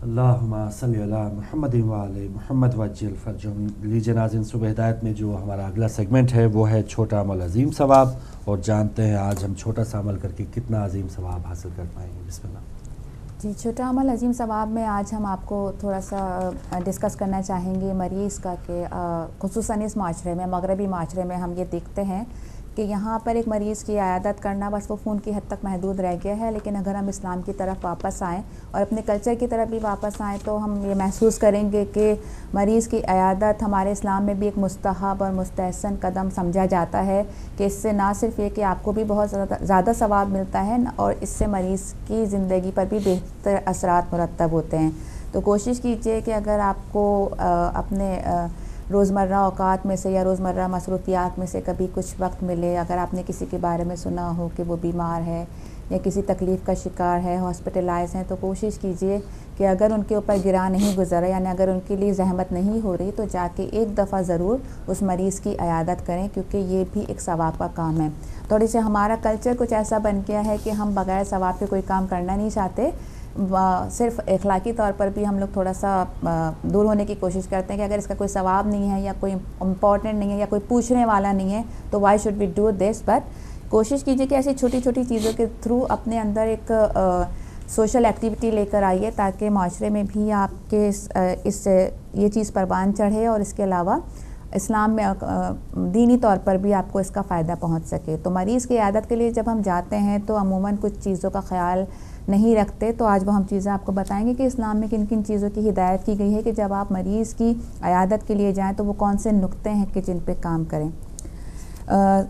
اللہم صلی علی محمد وعلی محمد وجل فرجہم۔ لیجیے ناظرین، صبح ہدایت میں جو ہمارا اگلا سیگمنٹ ہے وہ ہے چھوٹا عمل عظیم ثواب، اور جانتے ہیں آج ہم چھوٹا سا عمل کر کے کتنا عظیم ثواب حاصل کر پائیں گے۔ بسم اللہ جی، چھوٹا عمل عظیم ثواب میں آج ہم آپ کو تھوڑا سا ڈسکس کرنا چاہیں گے مریض کا، کہ خصوصاً اس معاشرے میں، مغربی معاشرے میں ہم یہ دیکھتے ہیں کہ یہاں پر ایک مریض کی عیادت کرنا بس وہ فون کی حد تک محدود رہ گیا ہے، لیکن اگر ہم اسلام کی طرف واپس آئیں اور اپنے کلچر کی طرف بھی واپس آئیں تو ہم یہ محسوس کریں گے کہ مریض کی عیادت ہمارے اسلام میں بھی ایک مستحب اور مستحسن قدم سمجھا جاتا ہے، کہ اس سے نہ صرف یہ کہ آپ کو بھی بہت زیادہ ثواب ملتا ہے، اور اس سے مریض کی زندگی پر بھی بہتر اثرات مرتب ہوتے ہیں۔ تو کوشش کیجئے کہ اگر آپ کو اپنے روزمرہ اوقات میں سے یا روزمرہ مصروفیات میں سے کبھی کچھ وقت ملے، اگر آپ نے کسی کے بارے میں سنا ہو کہ وہ بیمار ہے یا کسی تکلیف کا شکار ہے، ہاسپٹلائز ہیں، تو کوشش کیجئے کہ اگر ان کے اوپر گراں نہیں گزرا، یعنی اگر ان کے لیے زحمت نہیں ہو رہی، تو جا کے ایک دفعہ ضرور اس مریض کی عیادت کریں، کیونکہ یہ بھی ایک ثواب کا کام ہے۔ تھوڑی سی ہمارا کلچر کچھ ایسا بن گیا ہے کہ ہم بغیر ثواب کے کوئی کام کرنا نہیں چاہتے، صرف اخلاقی طور پر بھی ہم لوگ تھوڑا سا دور ہونے کی کوشش کرتے ہیں کہ اگر اس کا کوئی ثواب نہیں ہے یا کوئی امپورٹنٹ نہیں ہے یا کوئی پوچھنے والا نہیں ہے تو why should we do this. But کوشش کیجئے کہ ایسی چھوٹی چھوٹی چیزوں کے تھرو اپنے اندر ایک سوشل ایکٹیویٹی لے کر آئیے، تاکہ معاشرے میں بھی آپ کے اس یہ چیز پروان چڑھے، اور اس کے علاوہ اسلام میں دینی طور پر بھی آپ کو اس کا فائدہ پہنچ سکے۔ تو مریض کی عیادت کے لیے جب ہم جاتے ہیں تو عموماً کچھ چیزوں کا خیال نہیں رکھتے، تو آج وہ ہم چیزیں آپ کو بتائیں گے کہ اسلام میں کن کن چیزوں کی ہدایت کی گئی ہے کہ جب آپ مریض کی عیادت کے لیے جائیں تو وہ کون سے نقطے ہیں کہ جن پہ کام کریں۔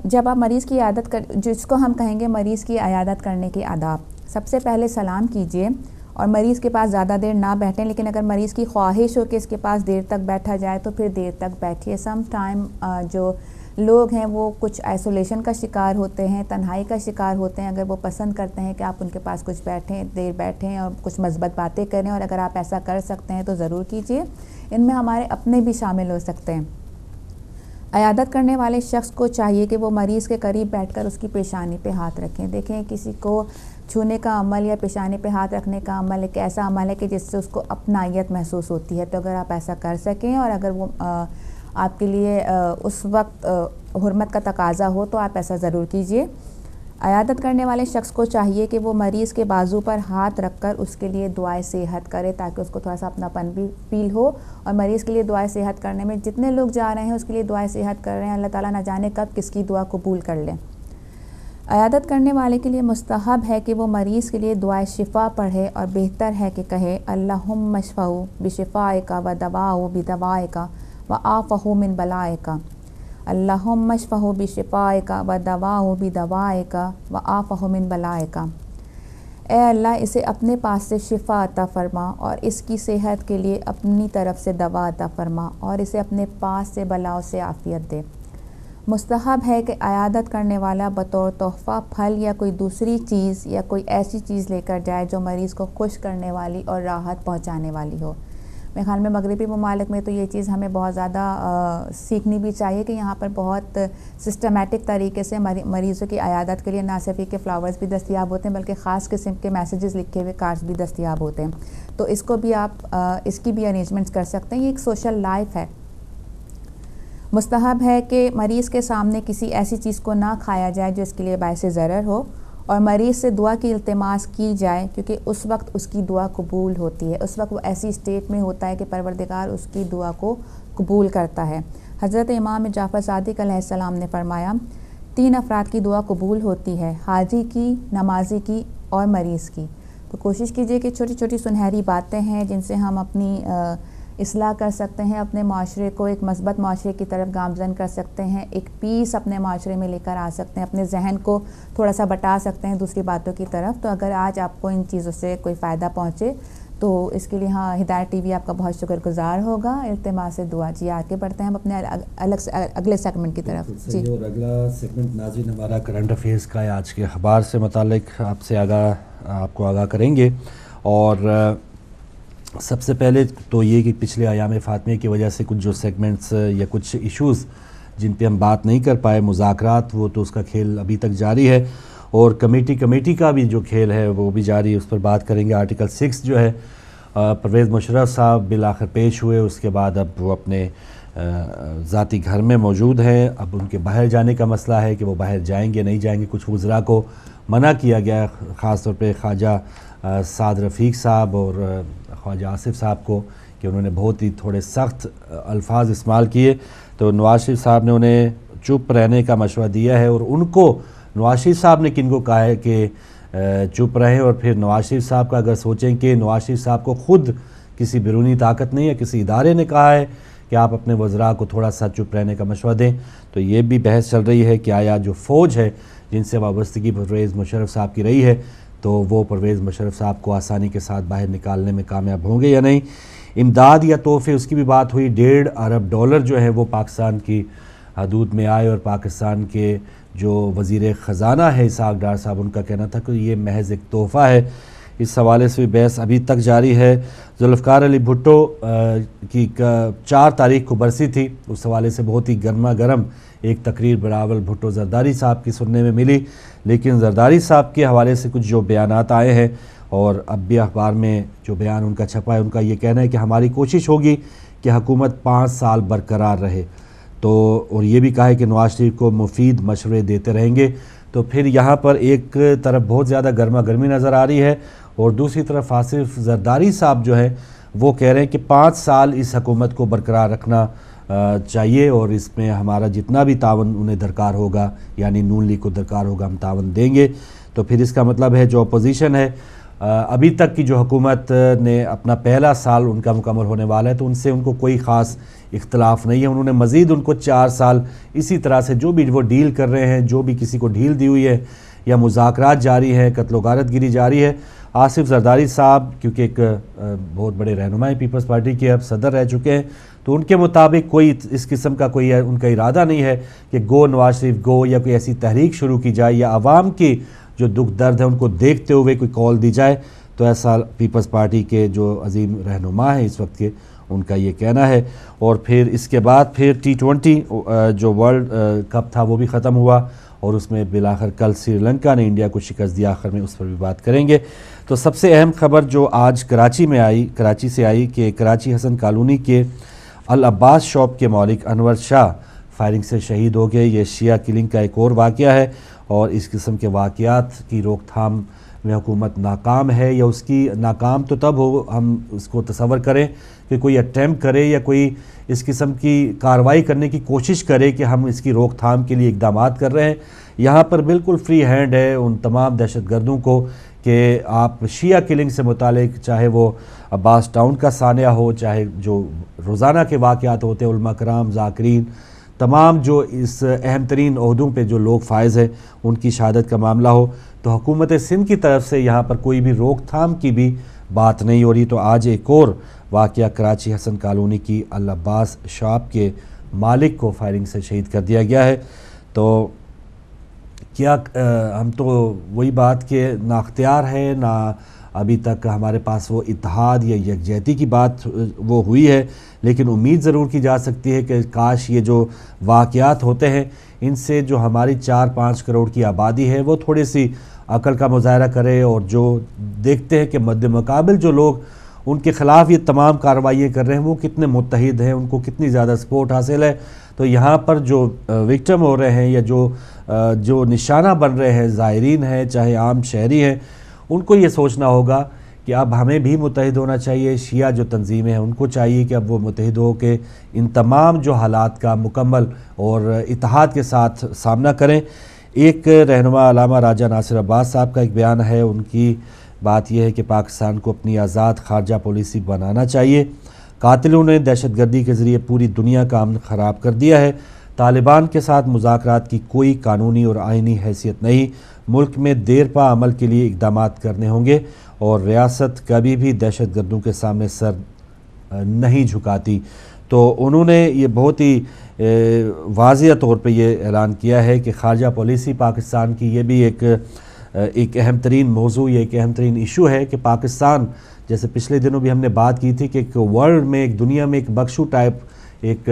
جب آپ مریض کی عیادت جس کو ہم کہیں گے مریض کی عیادت کرنے کے آداب، سب سے پہلے سلام کیجئے اور مریض کے پاس زیادہ دیر نہ بیٹھیں، لیکن اگر مریض کی خواہش ہو کہ اس کے پاس دیر تک بیٹھا جائے تو پھر دیر تک بیٹھیے۔ سم ٹائم جو لوگ ہیں وہ کچھ آئسولیشن کا شکار ہوتے ہیں، تنہائی کا شکار ہوتے ہیں، اگر وہ پسند کرتے ہیں کہ آپ ان کے پاس کچھ دیر بیٹھیں اور کچھ مثبت باتیں کریں، اور اگر آپ ایسا کر سکتے ہیں تو ضرور کیجئے۔ ان میں ہمارے اپنے بھی شامل ہو سکتے ہیں۔ عیادت کرنے والے شخص کو چاہیے کہ وہ مریض کے قریب بیٹھ کر اس کی پیشانی پہ ہاتھ رکھیں۔ دیکھیں، کسی کو چھونے کا عمل یا پیشانی پہ ہاتھ رکھنے کا عمل ایک ایسا عمل ہے کہ جس سے اس کو اپنائیت محسوس ہوتی ہے، تو اگر آپ ایسا کر سکیں اور اگر وہ آپ کے لیے اس وقت حرمت کا تقاضا ہو تو آپ ایسا ضرور کیجئے۔ عیادت کرنے والے شخص کو چاہیے کہ وہ مریض کے بازو پر ہاتھ رکھ کر اس کے لیے دعائے صحت کرے، تاکہ اس کو تھوڑا سا اپنا پن بھی فیل ہو، اور مریض کے لیے دعائے صحت کرنے میں جتنے لوگ جا رہے ہیں اس کے لیے دعائے صحت کر رہے ہیں، اللہ تعالیٰ نہ جانے کب کس کی دعا قبول کر لیں۔ عیادت کرنے والے کے لیے مستحب ہے کہ وہ مریض کے لیے دعائے شفا پڑھے، اور بہتر ہے کہ کہے اللہم اشفہ بشفائک و دواہ بدوائک و عافہ من بلائک، اللہم اشفہ بشفائک و دواہ بدوائک و عافہ من بلائک۔ اے اللہ، اسے اپنے پاس سے شفا عطا فرما اور اس کی صحت کے لیے اپنی طرف سے دوا عطا فرما، اور اسے اپنے پاس سے بلاؤں سے عافیت دے۔ مستحب ہے کہ عیادت کرنے والا بطور تحفہ پھل یا کوئی دوسری چیز یا کوئی ایسی چیز لے کر جائے جو مریض کو خوش کرنے والی اور راحت پہنچانے والی ہو۔ میرے خیال میں مغربی ممالک میں تو یہ چیز ہمیں بہت زیادہ سیکھنی بھی چاہیے، کہ یہاں پر بہت سسٹمیٹک طریقے سے مریضوں کی عیادت کے لیے نہ صرف کہ فلاورز بھی دستیاب ہوتے ہیں بلکہ خاص قسم کے میسیجز لکھے ہوئے کارڈز بھی دستیاب ہوتے ہیں، تو اس کو بھی آپ اس کی بھی ارینجمنٹس کر سکتے ہیں۔ یہ ایک سوشل لائف ہے۔ مستحب ہے کہ مریض کے سامنے کسی ایسی چیز کو نہ کھایا جائے جو اس کے لیے باعث ضرر ہو، اور مریض سے دعا کی التماس کی جائے، کیونکہ اس وقت اس کی دعا قبول ہوتی ہے، اس وقت وہ ایسی اسٹیٹ میں ہوتا ہے کہ پروردگار اس کی دعا کو قبول کرتا ہے۔ حضرت امام جعفر صادق علیہ السلام نے فرمایا، 3 افراد کی دعا قبول ہوتی ہے، حاجی کی، نمازی کی اور مریض کی۔ تو کوشش کیجئے کہ چھوٹی چھوٹی سنہری باتیں ہیں جن سے ہم اپنی اصلاح کر سکتے ہیں، اپنے معاشرے کو ایک مثبت معاشرے کی طرف گامزن کر سکتے ہیں، ایک پیس اپنے معاشرے میں لے کر آ سکتے ہیں، اپنے ذہن کو تھوڑا سا بٹا سکتے ہیں دوسری باتوں کی طرف۔ تو اگر آج آپ کو ان چیزوں سے کوئی فائدہ پہنچے تو اس کے لیے ہدایت ٹی وی آپ کا بہت شکر گزار ہوگا۔ التماس دعا۔ جی، آگے بڑھتے ہیں ہم اپنے اگلے سیگمنٹ کی طرف۔ جی، اور اگلا سیگمنٹ ناظرین ہمارا کرنٹ افیئرس کا ہے، آج کے اخبار سے متعلق آپ کو آگاہ کریں گے۔ اور سب سے پہلے تو یہ کہ پچھلے ایام فاطمیہ کی وجہ سے کچھ جو سیگمنٹس یا کچھ ایشوز جن پہ ہم بات نہیں کر پائے، مذاکرات، وہ تو اس کا کھیل ابھی تک جاری ہے، اور کمیٹی کا بھی جو کھیل ہے وہ بھی جاری ہے، اس پر بات کریں گے۔ آرٹیکل 6 جو ہے پرویز مشرف صاحب بالآخر پیش ہوئے، اس کے بعد اب وہ اپنے ذاتی گھر میں موجود ہیں۔ اب ان کے باہر جانے کا مسئلہ ہے کہ وہ باہر جائیں گے نہیں جائیں گے۔ کچھ وزراء کو منع کیا گیا، خاص طور پہ خواجہ سعد رفیق صاحب اور خواجہ آصف صاحب کو، کہ انہوں نے بہت ہی تھوڑے سخت الفاظ استعمال کیے، تو نواز شریف صاحب نے انہیں چپ رہنے کا مشورہ دیا ہے۔ اور ان کو نواز شریف صاحب نے کن کو کہا ہے کہ چپ رہیں، اور پھر نواز شریف صاحب کا اگر سوچیں کہ نواز شریف صاحب کو خود کسی بیرونی طاقت نے یا کسی ادارے نے کہا ہے کہ آپ اپنے وزراء کو تھوڑا سا چپ رہنے کا مشورہ دیں، تو یہ بھی بحث چل رہی ہے کہ آیا جو فوج ہے جن سے وابستگی پرویز مشرف صاحب کی رہی ہے، تو وہ پرویز مشرف صاحب کو آسانی کے ساتھ باہر نکالنے میں کامیاب ہوں گے یا نہیں۔ امداد یا تحفے، اس کی بھی بات ہوئی۔ $1.5 ارب جو ہے وہ پاکستان کی حدود میں آئے، اور پاکستان کے جو وزیر خزانہ ہے اسحاق ڈار صاحب، ان کا کہنا تھا کہ یہ محض ایک تحفہ ہے۔ اس حوالے سے بھی بحث ابھی تک جاری ہے۔ ذوالفقار علی بھٹو کی 4 تاریخ کو برسی تھی، اس حوالے سے بہت ہی گرما گرم ایک تقریر بلاول بھٹو زرداری صاحب کی سننے میں ملی، لیکن زرداری صاحب کے حوالے سے کچھ جو بیانات آئے ہیں، اور اب بھی اخبار میں جو بیان ان کا چھپا ہے، ان کا یہ کہنا ہے کہ ہماری کوشش ہوگی کہ حکومت 5 سال برقرار رہے، تو اور یہ بھی کہا ہے کہ نواز شریف کو مفید مشورے دیتے رہیں گے۔ تو پھر یہاں پر ایک طرف بہت زیادہ گرما گرمی نظر آ رہی ہے، اور دوسری طرف آصف زرداری صاحب جو ہے وہ کہہ رہے ہیں کہ 5 سال اس حکومت کو برقرار رکھنا چاہیے، اور اس میں ہمارا جتنا بھی تعاون انہیں درکار ہوگا، یعنی نون لیگ کو درکار ہوگا، ہم تعاون دیں گے۔ تو پھر اس کا مطلب ہے جو اپوزیشن ہے، ابھی تک کی جو حکومت نے اپنا پہلا سال ان کا مکمل ہونے والا ہے، تو ان سے ان کو کوئی خاص اختلاف نہیں ہے۔ انہوں نے مزید ان کو 4 سال اسی طرح سے جو بھی وہ ڈیل کر رہے ہیں، جو بھی کسی کو ڈھیل دی ہوئی ہے یا مذاکرات جاری ہیں، قتل و غارت گیری جاری ہے۔ آصف زرداری صاحب کیونکہ ایک بہت بڑے رہنما ہیں پیپلز پارٹی کے، اب صدر رہ چکے ہیں، تو ان کے مطابق کوئی اس قسم کا کوئی ان کا ارادہ نہیں ہے کہ گو نواز شریف گو، یا کوئی ایسی تحریک شروع کی جائے، یا عوام کی جو دکھ درد ہے ان کو دیکھتے ہوئے کوئی کال دی جائے۔ تو ایسا پیپلز پارٹی کے جو عظیم رہنما ہیں اس وقت کے، ان کا یہ کہنا ہے۔ اور پھر اس کے بعد پھر T20 جو ورلڈ کپ تھا وہ بھی ختم ہوا، اور اس میں بالآخر کل سری لنکا نے انڈیا کو شکست دیا، آخر میں اس پر بھی بات کریں گے۔ تو سب سے اہم خبر جو آج کراچی سے آئی کہ کراچی حسن کالونی کے العباس شاپ کے مالک انور شاہ فائرنگ سے شہید ہو گئے۔ یہ شیعہ کلنگ کا ایک اور واقعہ ہے، اور اس قسم کے واقعات کی روک تھام میں حکومت ناکام ہے، یا اس کی ناکام تو تب ہو ہم اس کو تصور کریں کہ کوئی اٹیمپٹ کرے یا کوئی اس قسم کی کارروائی کرنے کی کوشش کرے کہ ہم اس کی روک تھام کے لیے اقدامات کر رہے ہیں۔ یہاں پر بالکل فری ہینڈ ہے ان تمام دہشت گردوں کو کہ آپ شیعہ کلنگ سے متعلق، چاہے وہ عباس ٹاؤن کا سانحہ ہو، چاہے جو روزانہ کے واقعات ہوتے ہیں، علماء کرام، ذاکرین، تمام جو اس اہم ترین عہدوں پہ جو لوگ فائز ہیں ان کی شہادت کا معاملہ ہو، تو حکومت سندھ کی طرف سے یہاں پر کوئی بھی روک تھام کی بھی بات نہیں ہو رہی۔ تو آج ایک اور واقعہ کراچی حسن کالونی کی العباس شاپ کے مالک کو فائرنگ سے شہید کر دیا گیا ہے۔ تو کیا ہم تو وہی بات کہ نہ اختیار ہے، نہ ابھی تک ہمارے پاس وہ اتحاد یا یکجہتی کی بات وہ ہوئی ہے، لیکن امید ضرور کی جا سکتی ہے کہ کاش یہ جو واقعات ہوتے ہیں ان سے جو ہماری 4-5 کروڑ کی آبادی ہے وہ تھوڑی سی عقل کا مظاہرہ کرے، اور جو دیکھتے ہیں کہ مد مقابل جو لوگ ان کے خلاف یہ تمام کارروائیاں کر رہے ہیں وہ کتنے متحد ہیں، ان کو کتنی زیادہ سپورٹ حاصل ہے۔ تو یہاں پر جو وکٹم ہو رہے ہیں یا جو نشانہ بن رہے ہیں، زائرین ہیں چاہے عام شہری ہیں، ان کو یہ سوچنا ہوگا کہ اب ہمیں بھی متحد ہونا چاہیے۔ شیعہ جو تنظیمیں ہیں ان کو چاہیے کہ اب وہ متحد ہو کے ان تمام جو حالات کا مکمل اور اتحاد کے ساتھ سامنا کریں۔ ایک رہنما علامہ راجہ ناصر عباس صاحب کا ایک بیان ہے، ان کی بات یہ ہے کہ پاکستان کو اپنی آزاد خارجہ پالیسی بنانا چاہیے۔ قاتلوں نے دہشت گردی کے ذریعے پوری دنیا کا امن خراب کر دیا ہے۔ طالبان کے ساتھ مذاکرات کی کوئی قانونی اور آئینی حیثیت نہیں، ملک میں دیر پا عمل کے لیے اقدامات کرنے ہوں گے، اور ریاست کبھی بھی دہشت گردوں کے سامنے سر نہیں جھکاتی۔ تو انہوں نے یہ بہت ہی واضح طور پہ یہ اعلان کیا ہے کہ خارجہ پالیسی پاکستان کی یہ بھی ایک اہم ترین موضوع، یہ ایک اہم ترین ایشو ہے کہ پاکستان، جیسے پچھلے دنوں بھی ہم نے بات کی تھی کہ ایک ورلڈ میں، ایک دنیا میں ایک بخشو ٹائپ ایک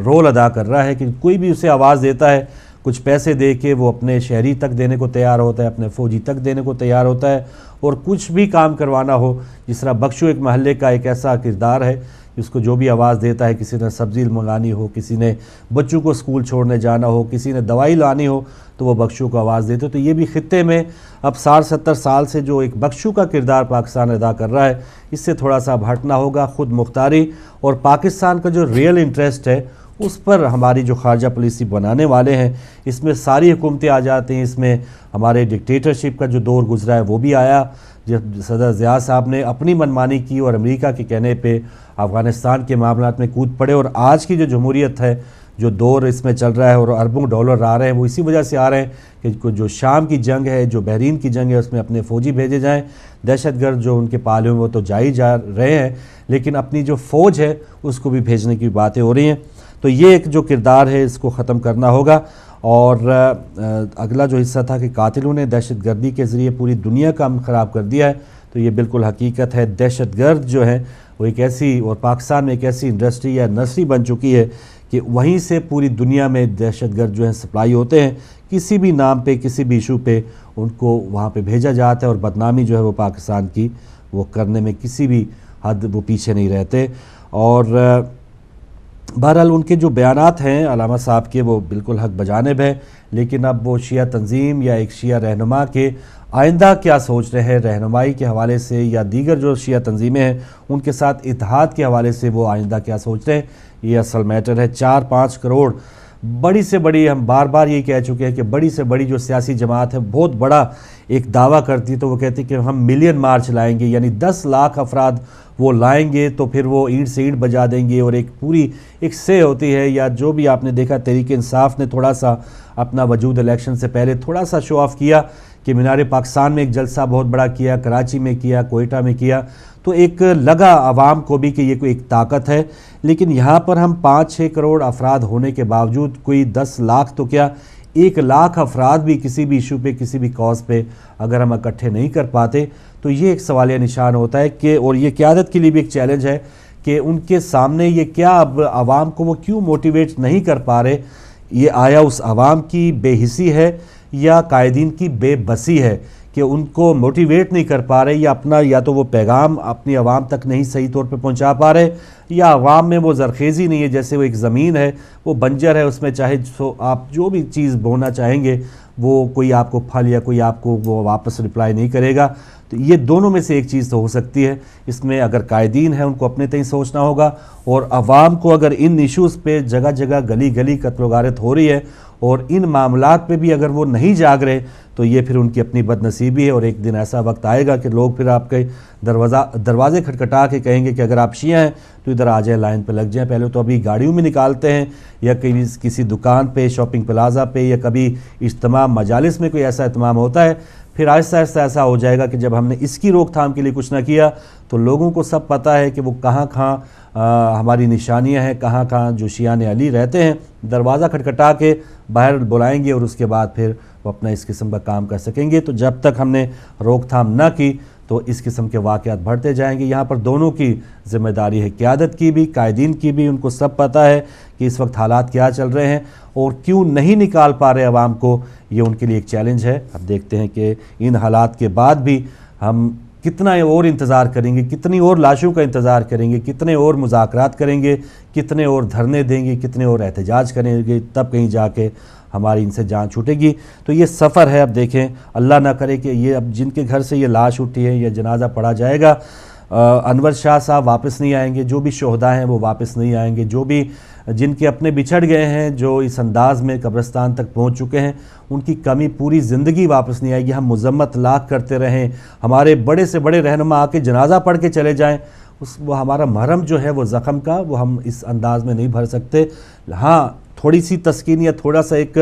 رول ادا کر رہا ہے کہ کوئی بھی اسے آواز دیتا ہے، کچھ پیسے دے کے وہ اپنے شہری تک دینے کو تیار ہوتا ہے، اپنے فوجی تک دینے کو تیار ہوتا ہے، اور کچھ بھی کام کروانا ہو، جس طرح بخشو ایک محلے کا ایک ایسا کردار ہے اس کو جو بھی آواز دیتا ہے، کسی نے سبزی منگانی ہو، کسی نے بچوں کو اسکول چھوڑنے جانا ہو، کسی نے دوائی لانی ہو، تو وہ بخشو کو آواز دیتے. تو یہ بھی خطے میں اب 60-70 سال سے جو ایک بخشو کا کردار پاکستان ادا کر رہا ہے، اس سے تھوڑا سا اب ہٹنا ہوگا. خود مختاری اور پاکستان کا جو ریئل انٹرسٹ ہے اس پر ہماری جو خارجہ پالیسی بنانے والے ہیں، اس میں ساری حکومتیں آ جاتی ہیں. اس میں ہمارے ڈکٹیٹرشپ کا جو دور گزرا ہے وہ بھی آیا، جب صدر ضیاء صاحب نے اپنی منمانی کی اور امریکہ کے کہنے پہ افغانستان کے معاملات میں کود پڑے. اور آج کی جو جمہوریت ہے، جو دور اس میں چل رہا ہے اور اربوں ڈالر آ رہے ہیں، وہ اسی وجہ سے آ رہے ہیں کہ جو شام کی جنگ ہے، جو بحرین کی جنگ ہے، اس میں اپنے فوجی بھیجے جائیں. دہشت گرد جو ان کے پالے ہوئے وہ تو جا رہے ہیں، لیکن اپنی جو فوج ہے اس کو بھی بھیجنے کی باتیں ہو رہی ہیں. تو یہ ایک جو کردار ہے اس کو ختم کرنا ہوگا. اور اگلا جو حصہ تھا کہ قاتلوں نے دہشت گردی کے ذریعے پوری دنیا کا امن خراب کر دیا ہے، تو یہ بالکل حقیقت ہے. دہشت گرد جو ہے وہ ایک ایسی، اور پاکستان میں ایک ایسی انڈسٹری یا نرسری بن چکی ہے کہ وہیں سے پوری دنیا میں دہشت گرد جو ہیں سپلائی ہوتے ہیں. کسی بھی نام پہ، کسی بھی ایشو پہ ان کو وہاں پہ بھیجا جاتا ہے، اور بدنامی جو ہے وہ پاکستان کی وہ کرنے میں کسی بھی حد وہ پیچھے نہیں رہتے. اور بہرحال ان کے جو بیانات ہیں علامہ صاحب کے وہ بالکل حق بجانب ہے، لیکن اب وہ شیعہ تنظیم یا ایک شیعہ رہنما کے آئندہ کیا سوچ رہے ہیں رہنمائی کے حوالے سے، یا دیگر جو شیعہ تنظیمیں ہیں ان کے ساتھ اتحاد کے حوالے سے وہ آئندہ کیا سوچ رہے ہیں، یہ اصل میٹر ہے. 4-5 کروڑ بڑی سے بڑی، ہم بار بار یہ کہہ چکے ہیں کہ بڑی سے بڑی جو سیاسی جماعت ہے بہت بڑا ایک دعویٰ کرتی ہے، تو وہ کہتی ہے کہ ہم ملین مارچ لائیں گے، یعنی 10 لاکھ افراد وہ لائیں گے، تو پھر وہ اینٹ سے اینٹ بجا دیں گے. اور ایک پوری ایک سے ہوتی ہے، یا جو بھی آپ نے دیکھا تحریک انصاف نے تھوڑا سا اپنا وجود الیکشن سے پہلے تھوڑا سا شو آف کیا کہ مینار پاکستان میں ایک جلسہ بہت بڑا کیا، کراچی میں کیا، کوئٹہ میں کیا، تو ایک لگا عوام کو بھی کہ یہ کوئی ایک طاقت ہے. لیکن یہاں پر ہم 5-6 کروڑ افراد ہونے کے باوجود کوئی 10 لاکھ تو کیا 1 لاکھ افراد بھی کسی بھی ایشو پہ، کسی بھی کاز پہ اگر ہم اکٹھے نہیں کر پاتے، تو یہ ایک سوالیہ نشان ہوتا ہے کہ، اور یہ قیادت کے لیے بھی ایک چیلنج ہے کہ ان کے سامنے یہ کیا اب عوام کو وہ کیوں موٹیویٹ نہیں کر پا رہے. یہ آیا اس عوام کی بے حسی ہے یا قائدین کی بے بسی ہے کہ ان کو موٹیویٹ نہیں کر پا رہے، یا اپنا یا تو وہ پیغام اپنی عوام تک نہیں صحیح طور پہ پہنچا پا رہے، یا عوام میں وہ زرخیزی نہیں ہے. جیسے وہ ایک زمین ہے، وہ بنجر ہے، اس میں چاہے آپ جو بھی چیز بونا چاہیں گے وہ کوئی آپ کو پھل یا کوئی آپ کو وہ واپس رپلائی نہیں کرے گا. تو یہ دونوں میں سے ایک چیز تو ہو سکتی ہے. اس میں اگر قائدین ہیں ان کو اپنے تئیں سوچنا ہوگا، اور عوام کو اگر ان ایشوز پہ جگہ جگہ گلی گلی قتل و غارت ہو رہی ہے اور ان معاملات پہ بھی اگر وہ نہیں جاگ رہے، تو یہ پھر ان کی اپنی بد نصیبی ہے. اور ایک دن ایسا وقت آئے گا کہ لوگ پھر آپ کے دروازے کھٹکھٹا کے کہیں گے کہ اگر آپ شیعہ ہیں تو ادھر آ جائیں، لائن پہ لگ جائیں. پہلے تو ابھی گاڑیوں میں نکالتے ہیں، یا کسی دکان پہ، شاپنگ پلازا پہ، یا کبھی اجتماع مجالس میں کوئی ایسا اہتمام ہوتا ہے. پھر آہستہ آہستہ ایسا ہو جائے گا کہ جب ہم نے اس کی روک تھام کے لیے کچھ نہ کیا تو لوگوں کو سب پتہ ہے کہ وہ کہاں کہاں ہماری نشانیاں ہیں، کہاں کہاں جو شیعان علی رہتے ہیں. دروازہ کھٹکھٹا کے باہر بلائیں گے، اور اس کے بعد پھر وہ اپنا اس قسم کا کام کر سکیں گے. تو جب تک ہم نے روک تھام نہ کی تو اس قسم کے واقعات بڑھتے جائیں گے. یہاں پر دونوں کی ذمہ داری ہے، قیادت کی بھی، قائدین کی بھی. ان کو سب پتہ ہے کہ اس وقت حالات کیا چل رہے ہیں اور کیوں نہیں نکال پا رہے عوام کو. یہ ان کے لیے ایک چیلنج ہے. اب دیکھتے ہیں کہ ان حالات کے بعد بھی ہم کتنا اور انتظار کریں گے، کتنی اور لاشوں کا انتظار کریں گے، کتنے اور مذاکرات کریں گے، کتنے اور دھرنے دیں گے، کتنے اور احتجاج کریں گے، تب کہیں جا کے ہماری ان سے جان چھوٹے گی. تو یہ سفر ہے. اب دیکھیں، اللہ نہ کرے کہ یہ اب جن کے گھر سے یہ لاش اٹھی ہے، یہ جنازہ پڑھا جائے گا، انور شاہ صاحب واپس نہیں آئیں گے، جو بھی شہداء ہیں وہ واپس نہیں آئیں گے، جو بھی جن کے اپنے بچھڑ گئے ہیں، جو اس انداز میں قبرستان تک پہنچ چکے ہیں، ان کی کمی پوری زندگی واپس نہیں آئے گی. ہم مذمت لاکھ کرتے رہیں، ہمارے بڑے سے بڑے رہنما آ کے جنازہ پڑھ کے چلے جائیں، وہ ہمارا مرہم جو ہے وہ زخم کا، وہ ہم اس انداز میں نہیں بھر سکتے. ہاں، تھوڑی سی تسکین یا تھوڑا سا ایک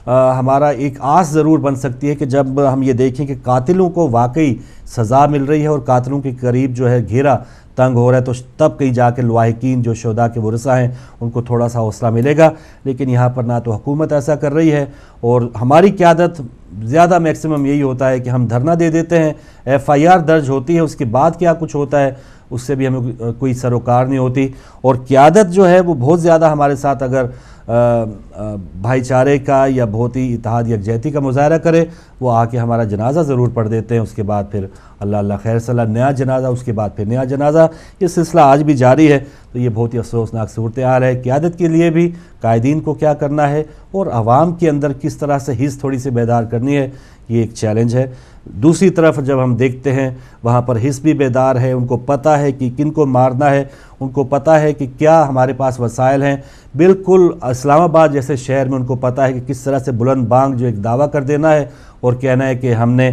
ہمارا ایک آس ضرور بن سکتی ہے کہ جب ہم یہ دیکھیں کہ قاتلوں کو واقعی سزا مل رہی ہے اور قاتلوں کے قریب جو ہے گھیرا تنگ ہو رہا ہے، تو تب کہیں جا کے لواحقین جو شہداء کے ورثاء ہیں ان کو تھوڑا سا حوصلہ ملے گا. لیکن یہاں پر نہ تو حکومت ایسا کر رہی ہے، اور ہماری قیادت زیادہ میکسیمم یہی ہوتا ہے کہ ہم دھرنا دے دیتے ہیں، FIR درج ہوتی ہے، اس کے بعد کیا کچھ ہوتا ہے اس سے بھی ہمیں کوئی سروکار نہیں ہوتی. اور قیادت جو ہے وہ بہت زیادہ ہمارے ساتھ اگر بھائی چارے کا یا بہت ہی اتحاد یکجہتی کا مظاہرہ کرے, وہ آ کے ہمارا جنازہ ضرور پڑھ دیتے ہیں, اس کے بعد پھر اللہ اللہ خیر صلی اللہ نیا جنازہ, اس کے بعد پھر نیا جنازہ, یہ سلسلہ آج بھی جاری ہے. تو یہ بہت ہی افسوسناک صورتحال ہے. قیادت کے لیے بھی قائدین کو کیا کرنا ہے اور عوام کے اندر کس طرح سے حس تھوڑی سی بیدار کرنی ہے, یہ ایک چیلنج ہے. دوسری طرف جب ہم دیکھتے ہیں وہاں پر حس بھی بیدار ہے, ان کو پتہ ہے کہ کن کو مارنا ہے, ان کو پتہ ہے کہ کیا ہمارے پاس وسائل ہیں. بالکل اسلام آباد جیسے شہر میں ان کو پتہ ہے کہ کس طرح سے بلند بانگ جو ایک دعویٰ کر دینا ہے اور کہنا ہے کہ ہم نے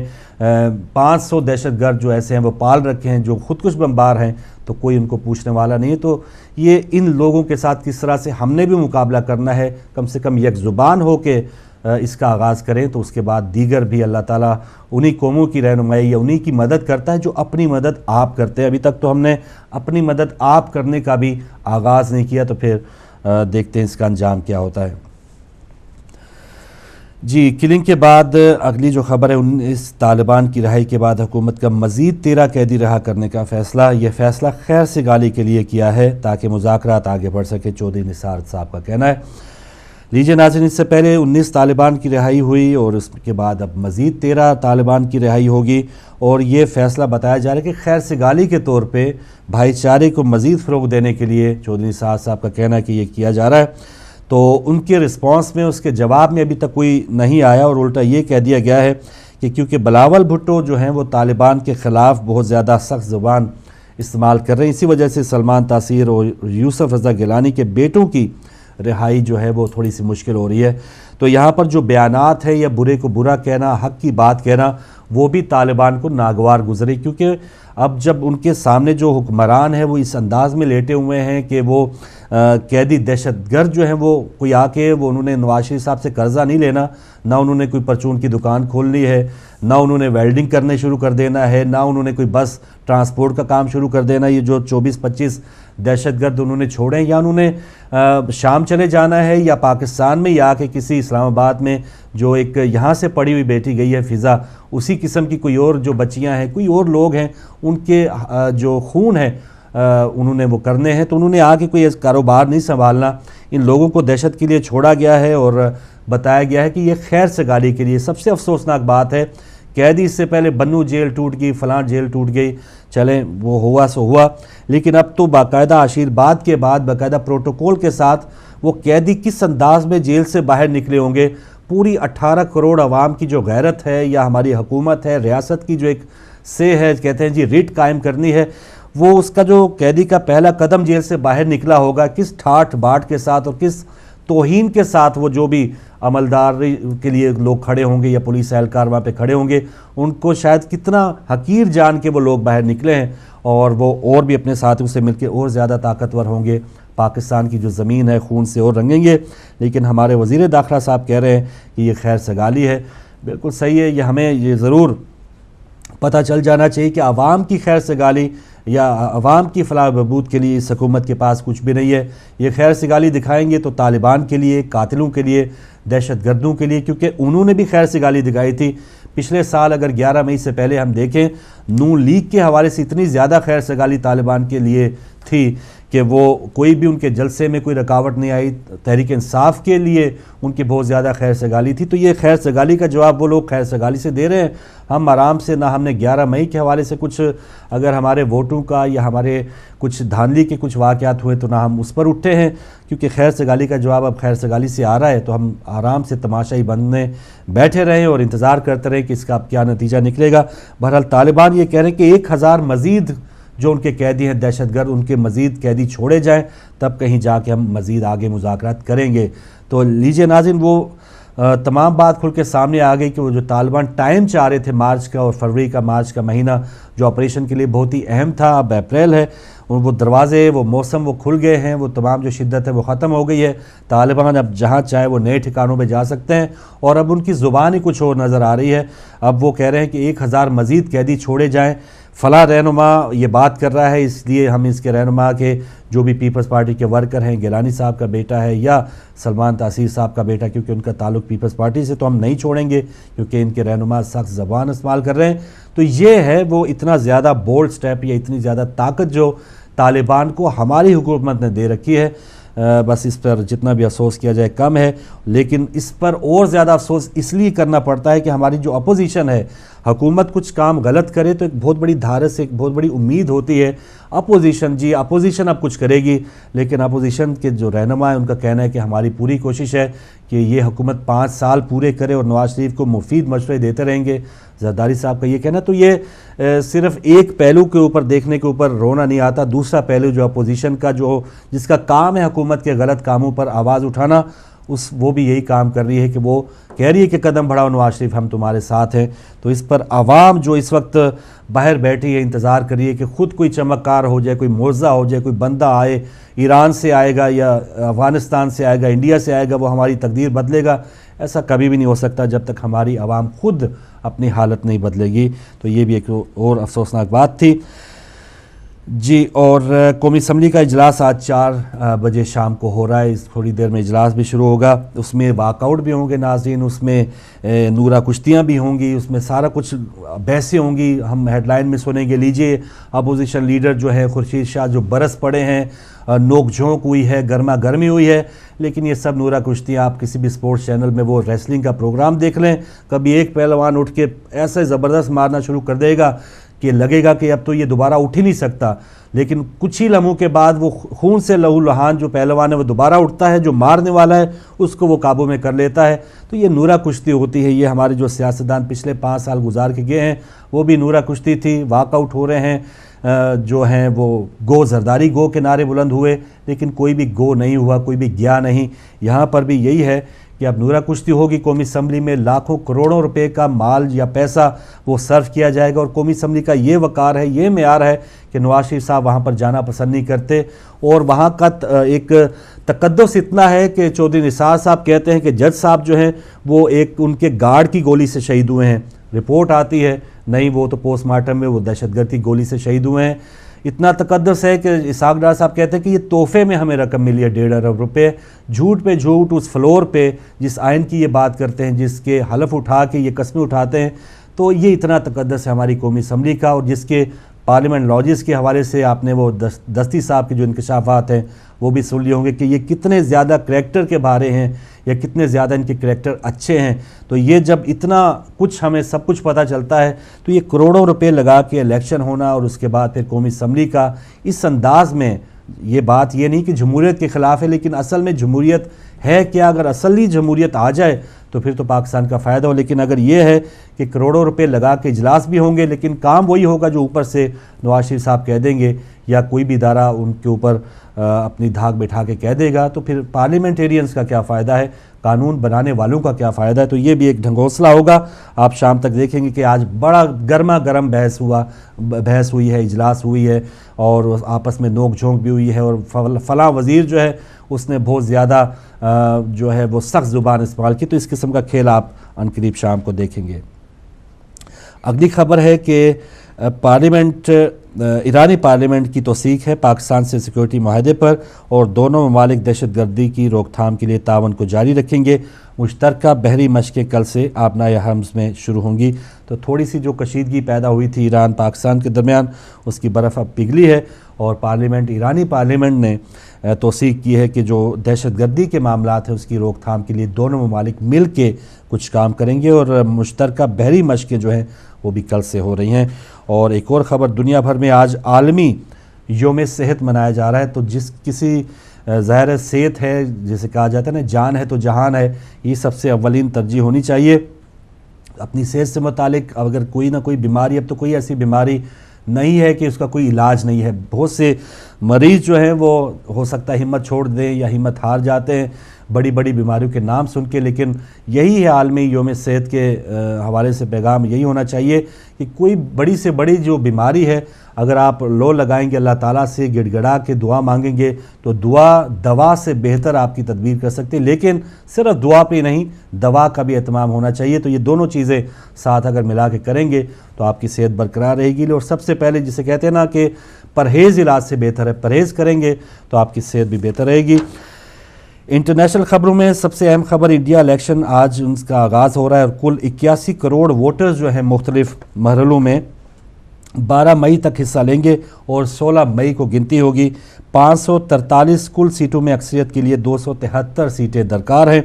500 دہشت گرد جو ایسے ہیں وہ پال رکھے ہیں جو خودکش بمبار ہیں, تو کوئی ان کو پوچھنے والا نہیں ہے. تو یہ ان لوگوں کے ساتھ کس طرح سے ہم نے بھی مقابلہ کرنا ہے, کم سے کم یک زبان ہو کے اس کا آغاز کریں, تو اس کے بعد دیگر بھی اللہ تعالیٰ انہی قوموں کی رہنمائی یا انہی کی مدد کرتا ہے جو اپنی مدد آپ کرتے ہیں. ابھی تک تو ہم نے اپنی مدد آپ کرنے کا بھی آغاز نہیں کیا, تو پھر دیکھتے ہیں اس کا انجام کیا ہوتا ہے. جی, کلنگ کے بعد اگلی جو خبر ہے 19 طالبان کی رہائی کے بعد حکومت کا مزید 13 قیدی رہا کرنے کا فیصلہ. یہ فیصلہ خیر سگالی کے لیے کیا ہے تاکہ مذاکرات آگے بڑھ سکے, چودھری نثار صاحب کا کہنا ہے. لیجیے ناظرین, اس سے پہلے 19 طالبان کی رہائی ہوئی اور اس کے بعد اب مزید 13 طالبان کی رہائی ہوگی, اور یہ فیصلہ بتایا جا رہا ہے کہ خیر سگالی کے طور پہ بھائی چارے کو مزید فروغ دینے کے لیے چودھری نثار صاحب کا کہنا ہے کہ یہ کیا جا رہا ہے. تو ان کے رسپانس میں, اس کے جواب میں ابھی تک کوئی نہیں آیا, اور الٹا یہ کہہ دیا گیا ہے کہ کیونکہ بلاول بھٹو جو ہیں وہ طالبان کے خلاف بہت زیادہ سخت زبان استعمال کر رہے ہیں, اسی وجہ سے سلمان تاثیر اور یوسف رضا گیلانی کے بیٹوں کی رہائی جو ہے وہ تھوڑی سی مشکل ہو رہی ہے. تو یہاں پر جو بیانات ہے یا برے کو برا کہنا, حق کی بات کہنا, وہ بھی طالبان کو ناگوار گزری, کیونکہ اب جب ان کے سامنے جو حکمران ہے وہ اس انداز میں لیٹے ہوئے ہیں کہ وہ قیدی دہشت گرد جو ہیں وہ کوئی آ کے وہ انہوں نے نواز شریف صاحب سے قرضہ نہیں لینا, نہ انہوں نے کوئی پرچون کی دکان کھولنی ہے, نہ انہوں نے ویلڈنگ کرنے شروع کر دینا ہے, نہ انہوں نے کوئی بس ٹرانسپورٹ کا کام شروع کر دینا. یہ جو 24-25 دہشت گرد انہوں نے چھوڑے ہیں, یا انہوں نے شام چلے جانا ہے یا پاکستان میں یا کہ کسی اسلام آباد میں جو ایک یہاں سے پڑی ہوئی بیٹھی گئی ہے فضا, اسی قسم کی کوئی اور جو بچیاں ہیں, کوئی اور لوگ ہیں, ان کے جو خون ہے انہوں نے وہ کرنے ہیں. تو انہوں نے آگے کوئی کاروبار نہیں سنبھالنا. ان لوگوں کو دہشت کے لیے چھوڑا گیا ہے اور بتایا گیا ہے کہ یہ خیر سگالی کے لیے. سب سے افسوسناک بات ہے, قیدی اس سے پہلے بنو جیل ٹوٹ گئی, فلاں جیل ٹوٹ گئی, چلیں وہ ہوا سو ہوا, لیکن اب تو باقاعدہ آشیرواد کے بعد باقاعدہ پروٹوکول کے ساتھ وہ قیدی کس انداز میں جیل سے باہر نکلے ہوں گے. پوری 18 کروڑ عوام کی جو غیرت ہے یا ہماری حکومت ہے, ریاست کی جو ایک سے ہے, کہتے ہیں جی ریٹ قائم کرنی ہے, وہ اس کا جو قیدی کا پہلا قدم جیل سے باہر نکلا ہوگا, کس ٹھاٹ باٹ کے ساتھ اور کس توہین کے ساتھ وہ جو بھی عملدار کے لیے لوگ کھڑے ہوں گے یا پولیس اہلکار وہاں پہ کھڑے ہوں گے, ان کو شاید کتنا حقیر جان کے وہ لوگ باہر نکلے ہیں, اور وہ اور بھی اپنے ساتھیوں سے مل کے اور زیادہ طاقتور ہوں گے, پاکستان کی جو زمین ہے خون سے اور رنگیں گے. لیکن ہمارے وزیر داخلہ صاحب کہہ رہے ہیں کہ یہ خیر سگالی ہے. بالکل صحیح ہے, یہ ہمیں یہ ضرور پتہ چل جانا چاہیے کہ عوام کی خیر سگالی یا عوام کی فلاح و بہبود کے لیے اس حکومت کے پاس کچھ بھی نہیں ہے. یہ خیر سگالی دکھائیں گے تو طالبان کے لیے, قاتلوں کے لیے, دہشت گردوں کے لیے, کیونکہ انہوں نے بھی خیر سگالی دکھائی تھی. پچھلے سال اگر 11 مئی سے پہلے ہم دیکھیں, نون لیگ کے حوالے سے اتنی زیادہ خیر سگالی طالبان کے لیے تھی کہ وہ کوئی بھی ان کے جلسے میں کوئی رکاوٹ نہیں آئی. تحریک انصاف کے لیے ان کی بہت زیادہ خیر سگالی تھی. تو یہ خیر سگالی کا جواب وہ لوگ خیر سگالی سے دے رہے ہیں. ہم آرام سے, نہ ہم نے 11 مئی کے حوالے سے کچھ اگر ہمارے ووٹوں کا یا ہمارے کچھ دھاندلی کے کچھ واقعات ہوئے تو نہ ہم اس پر اٹھے ہیں, کیونکہ خیر سگالی کا جواب اب خیر سگالی سے آ رہا ہے. تو ہم آرام سے تماشائی بننے بیٹھے رہیں اور انتظار کرتے رہیں کہ اس کا اب کیا نتیجہ نکلے گا. بہرحال طالبان یہ کہہ رہے ہیں کہ 1000 مزید جو ان کے قیدی ہیں دہشت گرد, ان کے مزید قیدی چھوڑے جائیں, تب کہیں جا کے ہم مزید آگے مذاکرات کریں گے. تو لیجیے ناظرین, وہ تمام بات کھل کے سامنے آ گئی کہ وہ جو طالبان ٹائم چاہ رہے تھے مارچ کا, اور فروری کا, مارچ کا مہینہ جو آپریشن کے لیے بہت ہی اہم تھا, اب اپریل ہے, وہ دروازے, وہ موسم وہ کھل گئے ہیں, وہ تمام جو شدت ہے وہ ختم ہو گئی ہے. طالبان اب جہاں چاہے وہ نئے ٹھکانوں پہ جا سکتے ہیں, اور اب ان کی زبان ہی کچھ اور نظر آ رہی ہے. اب وہ کہہ رہے ہیں کہ 1000 مزید قیدی چھوڑے جائیں. فلاں رہنما یہ بات کر رہا ہے اس لیے ہم اس کے رہنما کے جو بھی پیپلز پارٹی کے ورکر ہیں، گیلانی صاحب کا بیٹا ہے یا سلمان تاثیر صاحب کا بیٹا، کیونکہ ان کا تعلق پیپلز پارٹی سے، تو ہم نہیں چھوڑیں گے کیونکہ ان کے رہنما سخت زبان استعمال کر رہے ہیں. تو یہ ہے وہ اتنا زیادہ بولڈ سٹیپ یا اتنی زیادہ طاقت جو طالبان کو ہماری حکومت نے دے رکھی ہے. بس اس پر جتنا بھی افسوس کیا جائے کم ہے، لیکن اس پر اور زیادہ افسوس اس لیے کرنا پڑتا ہے کہ ہماری جو اپوزیشن ہے، حکومت کچھ کام غلط کرے تو ایک بہت بڑی دھارس، ایک بہت بڑی امید ہوتی ہے اپوزیشن اب کچھ کرے گی، لیکن اپوزیشن کے جو رہنما ہیں ان کا کہنا ہے کہ ہماری پوری کوشش ہے کہ یہ حکومت 5 سال پورے کرے اور نواز شریف کو مفید مشورے دیتے رہیں گے. زرداری صاحب کا یہ کہنا، تو یہ صرف ایک پہلو کے اوپر دیکھنے کے اوپر رونا نہیں آتا. دوسرا پہلو جو اپوزیشن کا جس کا کام ہے حکومت کے غلط کاموں پر آواز اٹھانا، وہ بھی یہی کام کر رہی ہے کہ وہ کہہ رہی ہے کہ قدم بڑھاؤ نواز شریف، ہم تمہارے ساتھ ہیں. تو اس پر عوام جو اس وقت باہر بیٹھی ہے، انتظار کر رہی ہے کہ خود کوئی چمکار ہو جائے، کوئی معجزہ ہو جائے، کوئی بندہ آئے، ایران سے آئے گا یا افغانستان سے آئے گا، انڈیا سے آئے گا، وہ ہماری تقدیر بدلے گا. ایسا کبھی بھی نہیں ہو سکتا جب تک ہماری عوام خود اپنی حالت نہیں بدلے گی. تو یہ بھی ایک اور افسوسناک بات تھی. جی، اور قومی اسمبلی کا اجلاس آج 4 بجے شام کو ہو رہا ہے. تھوڑی دیر میں اجلاس بھی شروع ہوگا. اس میں واک آؤٹ بھی ہوں گے ناظرین، اس میں نورہ کشتیاں بھی ہوں گی، اس میں سارا کچھ بحثیں ہوں گی. ہم ہیڈ لائن میں سنیں گے، لیجئے اپوزیشن لیڈر جو ہے خورشید شاہ جو برس پڑے ہیں، نوک جھونک ہوئی ہے، گرما گرمی ہوئی ہے، لیکن یہ سب نورہ کشتیاں. آپ کسی بھی سپورٹس چینل میں وہ ریسلنگ کا پروگرام دیکھ لیں، کبھی ایک پہلوان اٹھ کے ایسے زبردست مارنا شروع کر دے گا کہ لگے گا کہ اب تو یہ دوبارہ اٹھ ہی نہیں سکتا، لیکن کچھ ہی لمحوں کے بعد وہ خون سے لہو لہان جو پہلوان ہے وہ دوبارہ اٹھتا ہے، جو مارنے والا ہے اس کو وہ قابو میں کر لیتا ہے. تو یہ نورہ کشتی ہوتی ہے. یہ ہمارے جو سیاستدان پچھلے 5 سال گزار کے گئے ہیں وہ بھی نورہ کشتی تھی. واک آؤٹ ہو رہے ہیں جو ہیں وہ گو زرداری گو کے نعرے بلند ہوئے، لیکن کوئی بھی گو نہیں ہوا، کوئی بھی گیا نہیں. یہاں پر بھی یہی ہے کہ اب نورہ کشتی ہوگی. قومی اسمبلی میں لاکھوں کروڑوں روپے کا مال یا پیسہ وہ صرف کیا جائے گا، اور قومی اسمبلی کا یہ وقار ہے، یہ معیار ہے کہ نواز شریف صاحب وہاں پر جانا پسند نہیں کرتے. اور وہاں کا ایک تقدس اتنا ہے کہ چودھری نثار صاحب کہتے ہیں کہ جج صاحب جو ہیں وہ ایک ان کے گارڈ کی گولی سے شہید ہوئے ہیں. رپورٹ آتی ہے نہیں، وہ تو پوسٹ مارٹم میں وہ دہشت گرد کی گولی سے شہید ہوئے ہیں. اتنا تقدس ہے کہ اسحاق ڈار صاحب کہتے ہیں کہ یہ تحفے میں ہمیں رقم ملی ہے 1.5 ارب روپے. جھوٹ پہ جھوٹ اس فلور پہ جس آئین کی یہ بات کرتے ہیں، جس کے حلف اٹھا کے یہ قسمیں اٹھاتے ہیں، تو یہ اتنا تقدس ہے ہماری قومی اسمبلی کا. اور جس کے پارلیمنٹ لاجز کے حوالے سے آپ نے وہ دستی صاحب کے جو انکشافات ہیں وہ بھی سن لیے ہوں گے کہ یہ کتنے زیادہ کریکٹر کے بارے ہیں یا کتنے زیادہ ان کے کریکٹر اچھے ہیں. تو یہ جب اتنا کچھ ہمیں سب کچھ پتہ چلتا ہے تو یہ کروڑوں روپے لگا کے الیکشن ہونا اور اس کے بعد پھر قومی اسمبلی کا اس انداز میں، یہ بات یہ نہیں کہ جمہوریت کے خلاف ہے، لیکن اصل میں جمہوریت ہے کیا؟ اگر اصلی جمہوریت آ جائے تو پھر تو پاکستان کا فائدہ ہو. لیکن اگر یہ ہے کہ کروڑوں روپے لگا کے اجلاس بھی ہوں گے لیکن کام وہی ہوگا جو اوپر سے نواز شریف صاحب کہہ دیں گے یا کوئی بھی ادارہ ان کے اوپر اپنی دھاک بٹھا کے کہہ دے گا، تو پھر پارلیمنٹیرینز کا کیا فائدہ ہے، قانون بنانے والوں کا کیا فائدہ ہے. تو یہ بھی ایک ڈھنگوسلہ ہوگا. آپ شام تک دیکھیں گے کہ آج بڑا گرما گرم بحث ہوئی ہے، اجلاس ہوئی ہے، اور آپس میں نوک جھونک بھی ہوئی ہے. اور فلاں وزیر جو ہے اس نے بہت زیادہ جو ہے وہ سخت زبان استعمال کی. تو اس قسم کا کھیل آپ عنقریب شام کو دیکھیں گے. اگلی خبر ہے کہ ایرانی پارلیمنٹ کی توثیق ہے پاکستان سے سیکورٹی معاہدے پر، اور دونوں ممالک دہشت گردی کی روک تھام کے لیے تعاون کو جاری رکھیں گے. مشترکہ بحری مشقیں کل سے آبنائے حرمز میں شروع ہوں گی. تو تھوڑی سی جو کشیدگی پیدا ہوئی تھی ایران پاکستان کے درمیان، اس کی برف اب پگھلی ہے، اور ایرانی پارلیمنٹ نے توثیق کی ہے کہ جو دہشت گردی کے معاملات ہیں اس کی روک تھام کے لیے دونوں ممالک مل کے کچھ کام کریں گے. اور مشترکہ بحری مشقیں جو ہیں وہ بھی کل سے ہو رہی ہیں. اور ایک اور خبر، دنیا بھر میں آج عالمی یوم صحت منایا جا رہا ہے. تو جس کسی ظاہر صحت ہے، جسے کہا جاتا ہے نا جان ہے تو جہان ہے، یہ سب سے اولین ترجیح ہونی چاہیے. اپنی صحت سے متعلق اگر کوئی نہ کوئی بیماری، اب تو کوئی ایسی بیماری نہیں ہے کہ اس کا کوئی علاج نہیں ہے. بہت سے مریض جو ہیں وہ ہو سکتا ہے ہمت چھوڑ دیں یا ہمت ہار جاتے ہیں بڑی بڑی بیماریوں کے نام سن کے، لیکن یہی ہے عالمی یوم صحت کے حوالے سے پیغام یہی ہونا چاہیے کہ کوئی بڑی سے بڑی جو بیماری ہے اگر آپ لو لگائیں گے اللہ تعالیٰ سے گڑ گڑا کے دعا مانگیں گے تو دوا سے بہتر آپ کی تدبیر کر سکتے ہیں، لیکن صرف دعا پہ نہیں، دوا کا بھی اہتمام ہونا چاہیے۔ تو یہ دونوں چیزیں ساتھ اگر ملا کے کریں گے تو آپ کی صحت برقرار رہے گی۔ اور سب سے پہلے جسے کہتے ہیں نا کہ پرہیز علاج سے بہتر ہے، پرہیز کریں گے تو آپ کی صحت بھی بہتر رہے گی۔ انٹرنیشنل خبروں میں سب سے اہم خبر انڈیا الیکشن، آج ان کا آغاز ہو رہا ہے اور کل 81 کروڑ ووٹرز جو ہیں مختلف مرحلوں میں 12 مئی تک حصہ لیں گے اور 16 مئی کو گنتی ہوگی۔ 543 کل سیٹوں میں اکثریت کے لیے 273 سیٹیں درکار ہیں،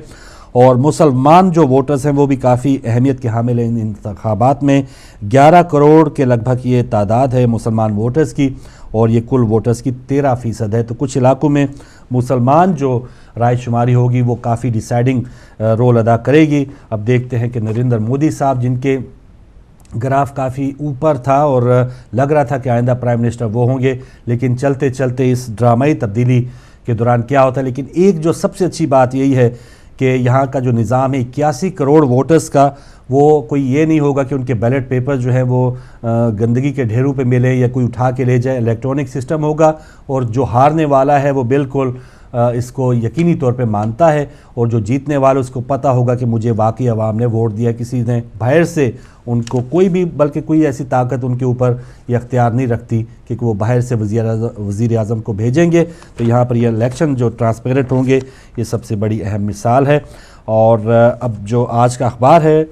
اور مسلمان جو ووٹرز ہیں وہ بھی کافی اہمیت کے حامل ہیں ان انتخابات میں۔ 11 کروڑ کے لگ بھگ یہ تعداد ہے مسلمان ووٹرز کی، اور یہ کل ووٹرز کی 13% ہے۔ تو کچھ علاقوں میں مسلمان جو رائے شماری ہوگی وہ کافی ڈیسائیڈنگ رول ادا کرے گی۔ اب دیکھتے ہیں کہ نریندر مودی صاحب، جن کے گراف کافی اوپر تھا اور لگ رہا تھا کہ آئندہ پرائم منسٹر وہ ہوں گے، لیکن چلتے چلتے اس ڈرامائی تبدیلی کے دوران کیا ہوتا ہے۔ لیکن ایک جو سب سے اچھی بات یہی ہے کہ یہاں کا جو نظام ہے 81 کروڑ ووٹرز کا، وہ کوئی یہ نہیں ہوگا کہ ان کے بیلٹ پیپر جو ہیں وہ گندگی کے ڈھیروں پہ ملے یا کوئی اٹھا کے لے جائے۔ الیکٹرانک سسٹم ہوگا، اور جو ہارنے والا ہے وہ بالکل اس کو یقینی طور پہ مانتا ہے، اور جو جیتنے والے اس کو پتہ ہوگا کہ مجھے واقعی عوام نے ووٹ دیا، کسی نے باہر سے ان کو بلکہ کوئی ایسی طاقت ان کے اوپر یہ اختیار نہیں رکھتی کہ وہ باہر سے وزیر اعظم کو بھیجیں گے۔ تو یہاں پر یہ الیکشن جو ٹرانسپیرنٹ ہوں گے، یہ سب سے بڑی اہم مثال ہے۔ اور اب جو آج کا اخبار ہے،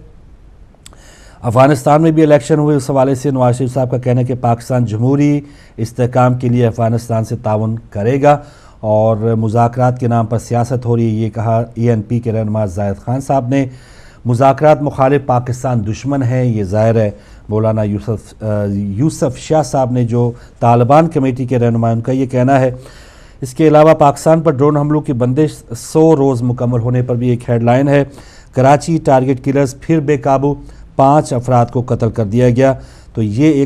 افغانستان میں بھی الیکشن ہوئے، اس حوالے سے نواز شریف صاحب کا کہنا ہے کہ پاکستان جمہوری استحکام کے لیے افغانستان سے تعاون کرے گا، اور مذاکرات کے نام پر سیاست ہو رہی ہے، یہ کہا ANP کے رہنما زاہد خان صاحب نے۔ مذاکرات مخالف پاکستان دشمن ہے، یہ ظاہر ہے مولانا یوسف شاہ صاحب نے، جو طالبان کمیٹی کے رہنما، ان کا یہ کہنا ہے۔ اس کے علاوہ پاکستان پر ڈرون حملوں کی بندش 100 روز مکمل ہونے پر بھی ایک ہیڈ لائن ہے۔ کراچی ٹارگٹ کلرز پھر بے قابو، 5 افراد کو قتل کر دیا گیا۔ تو یہ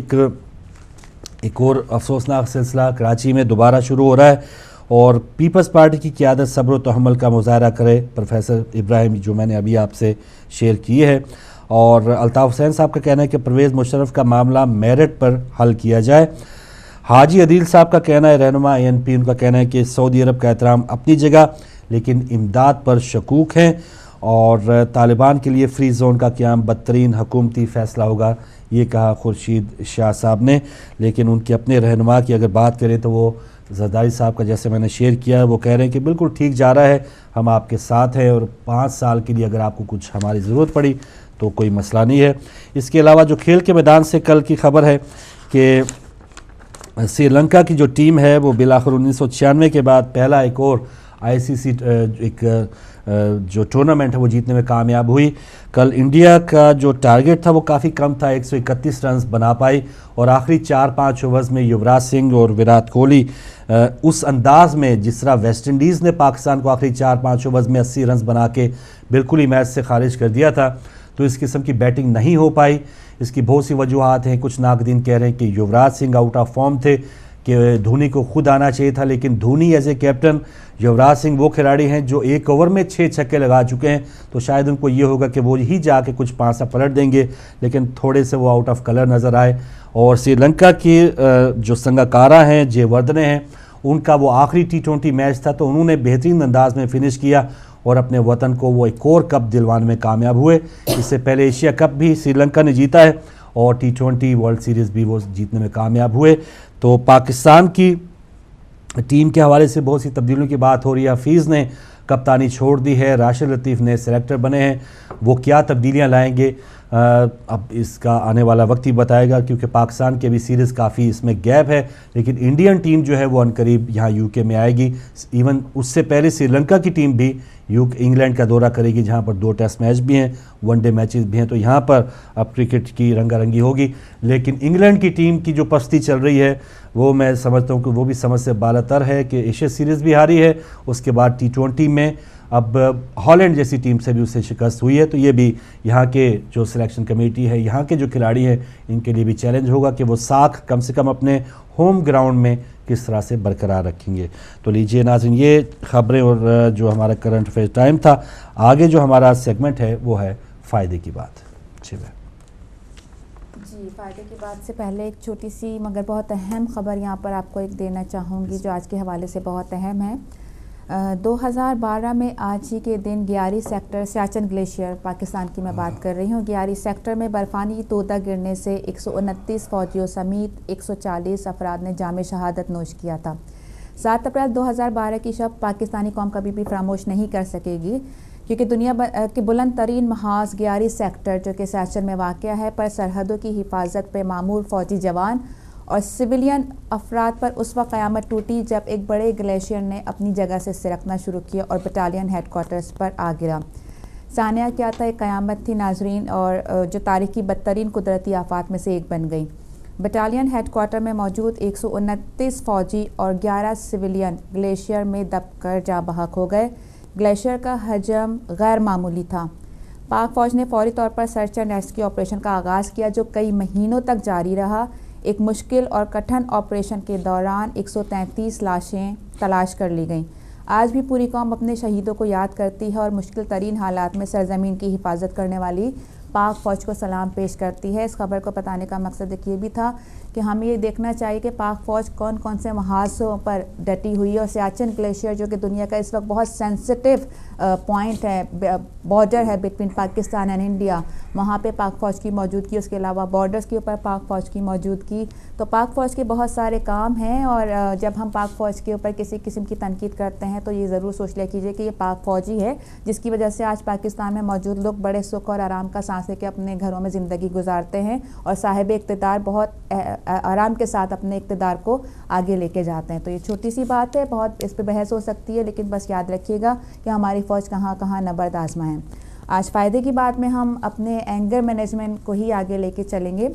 ایک اور افسوسناک سلسلہ کراچی میں دوبارہ شروع ہو رہا ہے، اور پیپلز پارٹی کی قیادت صبر و تحمل کا مظاہرہ کرے، پروفیسر ابراہیم، جو میں نے ابھی آپ سے شیئر کی ہے۔ اور الطاف حسین صاحب کا کہنا ہے کہ پرویز مشرف کا معاملہ میرٹ پر حل کیا جائے۔ حاجی عدیل صاحب کا کہنا ہے، رہنما ANP، ان کا کہنا ہے کہ سعودی عرب کا احترام اپنی جگہ، لیکن امداد پر شکوک ہیں، اور طالبان کے لیے فری زون کا قیام بدترین حکومتی فیصلہ ہوگا، یہ کہا خورشید شاہ صاحب نے۔ لیکن ان کے اپنے رہنما کی اگر بات کریں تو وہ زرداری صاحب کا، جیسے میں نے شیئر کیا، وہ کہہ رہے ہیں کہ بالکل ٹھیک جا رہا ہے، ہم آپ کے ساتھ ہیں، اور 5 سال کے لیے اگر آپ کو کچھ ہماری ضرورت پڑی تو کوئی مسئلہ نہیں ہے۔ اس کے علاوہ جو کھیل کے میدان سے کل کی خبر ہے کہ سری لنکا کی جو ٹیم ہے وہ بالآخر 1996 کے بعد پہلا ایک اور ICC ایک جو ٹورنامنٹ ہے وہ جیتنے میں کامیاب ہوئی۔ کل انڈیا کا جو ٹارگٹ تھا وہ کافی کم تھا، 131 رنز بنا پائی، اور آخری 4-5 اوورز میں یوراج سنگھ اور وراٹ کوہلی اس انداز میں جس طرح ویسٹ انڈیز نے پاکستان کو آخری 4-5 اوورز میں 80 رنز بنا کے بالکل ہی میچ سے خارج کر دیا تھا، تو اس قسم کی بیٹنگ نہیں ہو پائی۔ اس کی بہت سی وجوہات ہیں، کچھ ناقدین کہہ رہے ہیں کہ Yuvraj Singh out of form تھے، کہ دھونی کو خود آنا چاہیے تھا، لیکن Dhoni as a captain, Yuvraj Singh وہ کھلاڑی ہیں جو 1 اوور میں 6 چھکے لگا چکے ہیں، تو شاید ان کو یہ ہوگا کہ وہ ہی جا کے کچھ 5 پلٹ دیں گے، لیکن تھوڑے سے وہ آؤٹ آف کلر نظر آئے۔ اور سری لنکا کی جو سنگاکارا ہیں، جے وردھنے ہیں، ان کا وہ آخری T20 میچ تھا، تو انہوں نے بہترین انداز میں فنش کیا اور اپنے وطن کو وہ ایک اور کپ دلوانے میں کامیاب ہوئے۔ اس سے پہلے ایشیا کپ بھی سری لنکا نے جیتا ہے، اور T20 ورلڈ سیریز بھی وہ جیتنے میں کامیاب ہوئے۔ تو پاکستان کی ٹیم کے حوالے سے بہت سی تبدیلیوں کی بات ہو رہی ہے۔ حفیظ نے کپتانی چھوڑ دی ہے، راشد لطیف نے سلیکٹر بنے ہیں، وہ کیا تبدیلیاں لائیں گے اب اس کا آنے والا وقت ہی بتائے گا، کیونکہ پاکستان کے بھی سیریز کافی اس میں گیپ ہے، لیکن انڈین ٹیم جو ہے وہ عنقریب یہاں UK میں آئے گی۔ ایون اس سے پہلے سری لنکا کی ٹیم بھی انگلینڈ کا دورہ کرے گی، جہاں پر 2 ٹیسٹ میچ بھی ہیں، 1 ڈے میچز بھی ہیں، تو یہاں پر اب کرکٹ کی رنگا رنگی ہوگی۔ لیکن انگلینڈ کی ٹیم کی جو پستی چل رہی ہے وہ میں سمجھتا ہوں کہ وہ بھی سمجھ سے بالاتر ہے، کہ ایشیا سیریز بھی ہاری ہے، اس کے بعد T20 میں اب ہالینڈ جیسی ٹیم سے بھی اسے شکست ہوئی ہے، تو یہ بھی یہاں کے جو سلیکشن کمیٹی ہے، یہاں کے جو کھلاڑی ہیں، ان کے لیے بھی چیلنج ہوگا کہ وہ ساکھ کم سے کم اپنے ہوم گراؤنڈ میں کس طرح سے برقرار رکھیں گے۔ تو لیجئے ناظرین، یہ خبریں اور جو ہمارا کرنٹ افیئر ٹائم تھا۔ آگے جو ہمارا سیگمنٹ ہے وہ ہے فائدے کی بات۔ جی فائدے کی بات سے پہلے ایک چھوٹی سی مگر بہت اہم خبر یہاں پر آپ کو ایک دینا چاہوں گی جو آج کے حوالے سے بہت اہم ہے. 2012 میں آج ہی کے دن گیاری سیکٹر سیاچن گلیشیئر پاکستان کی میں بات کر رہی ہوں. گیاری سیکٹر میں برفانی تودہ گرنے سے 129 فوجیوں سمیت 140 افراد نے جام شہادت نوش کیا تھا. 7 اپریل 2012 کی شب پاکستانی قوم کبھی بھی فراموش نہیں کر سکے گی کیونکہ دنیا کے بلند ترین محاذ گیاری سیکٹر جو کہ سیاچن میں واقع ہے پر سرحدوں کی حفاظت پہ معمور فوجی جوان اور سویلین افراد پر اس وقت قیامت ٹوٹی جب ایک بڑے گلیشیئر نے اپنی جگہ سے سرکنا شروع کیا اور بٹالین ہیڈ کوارٹرز پر آ گرا. سانحہ کیا تھا؟ ایک قیامت تھی ناظرین، اور جو تاریخ کی بدترین قدرتی آفات میں سے ایک بن گئی. بٹالین ہیڈ کوارٹر میں موجود 129 فوجی اور 11 سویلین گلیشیئر میں دب کر جاں بحق ہو گئے. گلیشیئر کا حجم غیر معمولی تھا. پاک فوج نے فوری طور پر سرچ اینڈ ریسکیو آپریشن کا آغاز کیا جو کئی مہینوں تک جاری رہا. ایک مشکل اور کٹھن آپریشن کے دوران 133 لاشیں تلاش کر لی گئیں. آج بھی پوری قوم اپنے شہیدوں کو یاد کرتی ہے اور مشکل ترین حالات میں سرزمین کی حفاظت کرنے والی پاک فوج کو سلام پیش کرتی ہے. اس خبر کو بتانے کا مقصد ایک یہ بھی تھا کہ ہمیں یہ دیکھنا چاہیے کہ پاک فوج کون کون سے محاذوں پر ڈٹی ہوئی ہے. اور سیاچن گلیشیئر جو کہ دنیا کا اس وقت بہت سینسٹیو پوائنٹ ہے، بارڈر ہے بٹوین پاکستان اینڈ انڈیا، وہاں پہ پاک فوج کی موجودگی، اس کے علاوہ بارڈرز کے اوپر پاک فوج کی موجودگی. تو پاک فوج کے بہت سارے کام ہیں، اور جب ہم پاک فوج کے اوپر کسی قسم کی تنقید کرتے ہیں تو یہ ضرور سوچ لیا کیجیے کہ یہ پاک فوجی ہے جس کی وجہ سے آج پاکستان میں موجود لوگ بڑے سکھ اور آرام کا سانس لے کے اپنے گھروں میں زندگی گزارتے ہیں اور صاحب اقتدار بہت آرام کے ساتھ اپنے اقتدار کو آگے لے کے جاتے ہیں. تو یہ چھوٹی سی بات ہے، بہت اس پہ بحث ہو سکتی ہے، لیکن بس یاد رکھیے گا کہ ہماری فوج کہاں کہاں نبرد آزما ہے. آج فائدے کی بات میں ہم اپنے اینگر مینجمنٹ کو ہی آگے لے کے چلیں گے.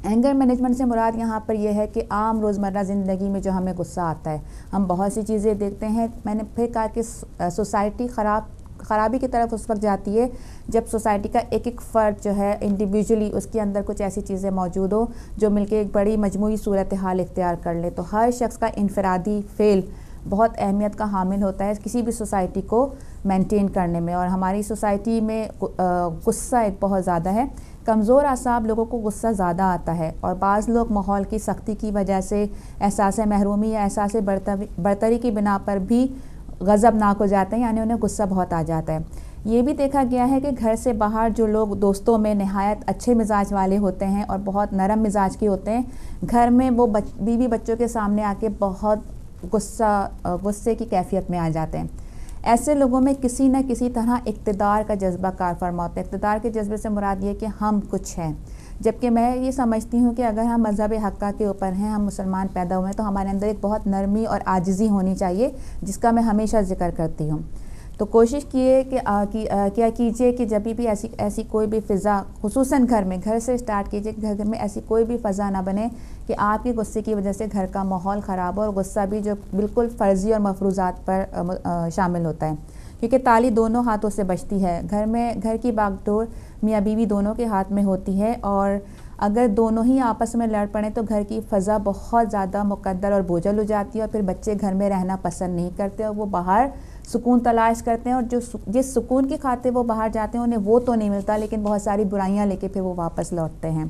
اینگر مینجمنٹ سے مراد یہاں پر یہ ہے کہ عام روزمرہ زندگی میں جو ہمیں غصہ آتا ہے، ہم بہت سی چیزیں دیکھتے ہیں. میں نے پھر کہا کہ سوسائٹی خرابی کی طرف اس وقت جاتی ہے جب سوسائٹی کا ایک ایک فرد جو ہے انڈیویجولی اس کے اندر کچھ ایسی چیزیں موجود ہوں جو مل کے ایک بڑی مجموعی صورتحال اختیار کر لے. تو ہر شخص کا انفرادی فعل بہت اہمیت کا حامل ہوتا ہے کسی بھی سوسائٹی کو مینٹین کرنے میں. اور ہماری سوسائٹی میں غصہ ایک بہت زیادہ ہے. کمزور اعصاب لوگوں کو غصہ زیادہ آتا ہے، اور بعض لوگ ماحول کی سختی کی وجہ سے احساس محرومی یا احساس برتری کی بنا پر بھی غضبناک ہو جاتے ہیں، یعنی انہیں غصہ بہت آ جاتا ہے. یہ بھی دیکھا گیا ہے کہ گھر سے باہر جو لوگ دوستوں میں نہایت اچھے مزاج والے ہوتے ہیں اور بہت نرم مزاج کے ہوتے ہیں، گھر میں وہ بیوی بچوں کے سامنے آ کے بہت غصے کی کیفیت میں آ جاتے ہیں. ایسے لوگوں میں کسی نہ کسی طرح اقتدار کا جذبہ کار فرما ہوتا ہے. اقتدار کے جذبے سے مراد یہ کہ ہم کچھ ہیں، جبکہ میں یہ سمجھتی ہوں کہ اگر ہم مذہب حقہ کے اوپر ہیں، ہم مسلمان پیدا ہوئے ہیں، تو ہمارے اندر ایک بہت نرمی اور عاجزی ہونی چاہیے جس کا میں ہمیشہ ذکر کرتی ہوں. تو کوشش کیے کہ کیا کیجئے کہ جب بھی ایسی کوئی بھی فضا، خصوصاً گھر سے اسٹارٹ کیجئے کہ گھر میں ایسی کوئی بھی فضا نہ بنے کہ آپ کے غصے کی وجہ سے گھر کا ماحول خراب ہو، اور غصہ بھی جو بالکل فرضی اور مفروضات پر شامل ہوتا ہے، کیونکہ تالی دونوں ہاتھوں سے بجتی ہے. گھر کی باغ ڈور میاں بیوی دونوں کے ہاتھ میں ہوتی ہے، اور اگر دونوں ہی آپس میں لڑ پڑیں تو گھر کی فضا بہت زیادہ مقدر اور بوجھل ہو جاتی ہے، اور پھر بچے گھر میں رہنا پسند نہیں کرتے اور وہ باہر سکون تلاش کرتے ہیں. اور جس سکون کی خاطر وہ باہر جاتے ہیں انہیں وہ تو نہیں ملتا، لیکن بہت ساری برائیاں لے کے پھر وہ واپس لوٹتے ہیں.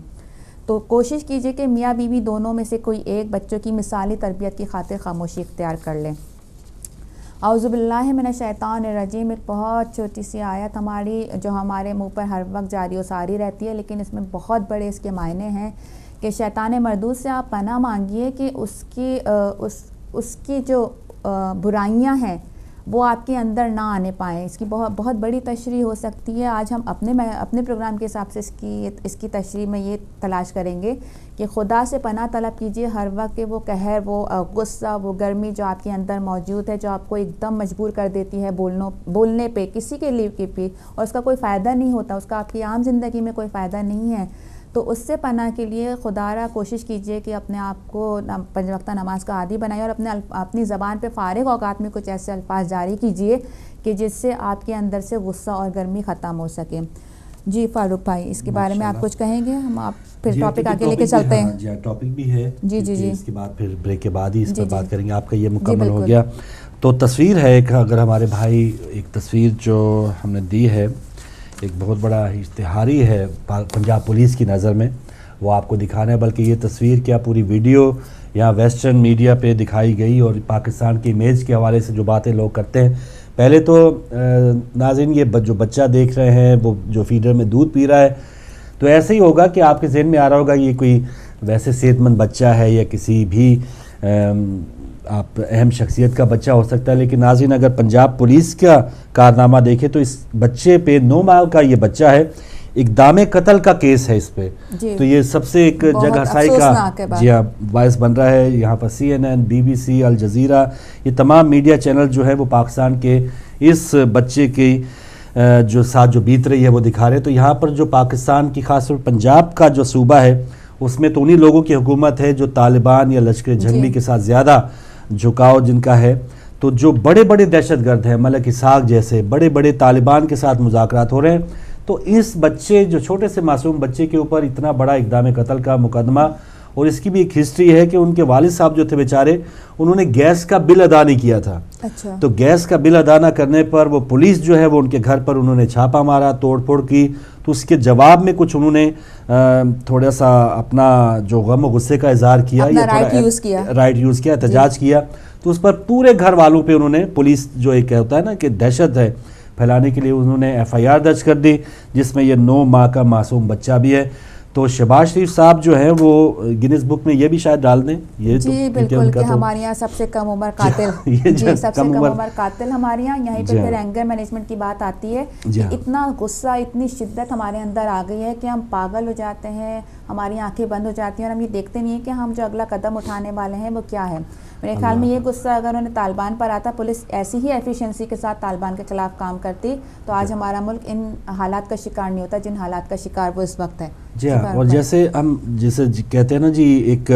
تو کوشش کیجئے کہ میاں بیوی دونوں میں سے کوئی ایک بچوں کی مثالی تربیت کی خاطر خاموشی اختیار کر لیں. اعوذ باللہ من الشیطان الرجیم. ایک بہت چھوٹی سی آیت ہمارے منہ پر ہر وقت جاری و ساری رہتی ہے، لیکن اس میں بہت بڑے اس کے معنی ہیں کہ شیطان مردود سے آپ پناہ مانگیے کہ اس کی جو برائیاں ہیں وہ آپ کے اندر نہ آنے پائیں. اس کی بہت بڑی تشریح ہو سکتی ہے. آج ہم اپنے پروگرام کے حساب سے اس کی تشریح میں یہ تلاش کریں گے کہ خدا سے پناہ طلب کیجئے ہر وقت کہ وہ قہر، وہ غصہ، وہ گرمی جو آپ کے اندر موجود ہے، جو آپ کو ایک دم مجبور کر دیتی ہے بولنے پہ کسی کے لیے بھی، اور اس کا کوئی فائدہ نہیں ہوتا، اس کا آپ کی عام زندگی میں کوئی فائدہ نہیں ہے. تو اس سے پناہ کے لیے خدا را کوشش کیجئے کہ اپنے آپ کو 5 وقتہ نماز کا عادی بنائے، اور اپنی زبان پہ فارغ اوقات میں کچھ ایسے الفاظ جاری کیجئے کہ جس سے آپ کے اندر سے غصہ اور گرمی ختم ہو سکے. جی فاروق بھائی، اس کے بارے میں آپ کچھ کہیں گے؟ ہم آپ پھر ٹاپک آگے لے کے چلتے ہیں. جی ٹاپک بھی ہے، جی اس کے بعد پھر بریک کے بعد ہی اس پر بات کریں گے. آپ کا یہ مکمل ہو گیا. تو تصویر ہے ایک، اگر ہمارے بھائی ایک تصویر جو ہم نے دی ہے، ایک بہت بڑا اشتہاری ہے پنجاب پولیس کی نظر میں، وہ آپ کو دکھانا ہے، بلکہ یہ تصویر کیا پوری ویڈیو یہاں ویسٹرن میڈیا پہ دکھائی گئی اور پاکستان کی امیج کے حوالے سے جو باتیں لوگ کرتے ہیں. پہلے تو ناظرین یہ جو بچہ دیکھ رہے ہیں وہ جو فیڈر میں دودھ پی رہا ہے، تو ایسے ہی ہوگا کہ آپ کے ذہن میں آ رہا ہوگا یہ کوئی ویسے صحت مند بچہ ہے یا کسی بھی آپ اہم شخصیت کا بچہ ہو سکتا ہے. لیکن ناظرین اگر پنجاب پولیس کا کارنامہ دیکھیں تو اس بچے پہ 9 ماہ کا یہ بچہ ہے، اقدام قتل کا کیس ہے اس پہ. تو یہ سب سے ایک جگ ہسائی کا جی ہاں باعث بن رہا ہے. یہاں پر CNN، BBC، الجزیرہ، یہ تمام میڈیا چینل جو ہے وہ پاکستان کے اس بچے کی جو ساتھ جو بیت رہی ہے وہ دکھا رہے ہیں. تو یہاں پر جو پاکستان کی خاص طور پنجاب کا جو صوبہ ہے اس میں تو انہی لوگوں کی حکومت ہے جو طالبان یا لشکر جھنگمی کے ساتھ زیادہ جھکاؤ جن کا ہے. تو جو بڑے بڑے دہشت گرد ہیں ملک اسحاق جیسے بڑے بڑے طالبان کے ساتھ مذاکرات ہو رہے ہیں. تو اس بچے جو چھوٹے سے معصوم بچے کے اوپر اتنا بڑا اقدام قتل کا مقدمہ، اور اس کی بھی ایک ہسٹری ہے کہ ان کے والد صاحب جو تھے بیچارے انہوں نے گیس کا بل ادا نہیں کیا تھا. تو گیس کا بل ادا نہ کرنے پر وہ پولیس جو ہے وہ ان کے گھر پر انہوں نے چھاپا مارا، توڑ پھوڑ کی. تو اس کے جواب میں کچھ انہوں نے تھوڑا سا اپنا جو غم و غصے کا اظہار کیا یا رائٹ یوز کیا، احتجاج کیا. تو اس پر پورے گھر والوں پہ انہوں نے پولیس جو ایک ہوتا ہے نا کہ دہشت ہے پھیلانے کے لیے انہوں نے FIR درج کر دی جس میں یہ 9 ماہ کا معصوم بچہ بھی ہے. تو شہباز شریف صاحب جو ہیں وہ گینس بک میں یہ بھی شاید ڈال دیں. یہ جی بالکل کہ ہمارے یہاں سب سے کم عمر قاتل، جی سب سے کم عمر قاتل ہمارے یہاں. یہیں پہ پھر اینگر مینجمنٹ کی بات آتی ہے کہ اتنا غصہ اتنی شدت ہمارے اندر آ گئی ہے کہ ہم پاگل ہو جاتے ہیں، ہماری آنکھیں بند ہو جاتی ہیں اور ہم یہ دیکھتے نہیں ہیں کہ ہم جو اگلا قدم اٹھانے والے ہیں وہ کیا ہے. میرے خیال میں یہ غصہ اگر انہیں طالبان پر آتا، پولیس ایسی ہی ایفیشنسی کے ساتھ طالبان کے خلاف کام کرتی تو آج ہمارا ملک ان حالات کا شکار نہیں ہوتا جن حالات کا شکار وہ اس وقت ہے. جی ہاں، اور جیسے ہم جیسے کہتے ہیں نا جی ایک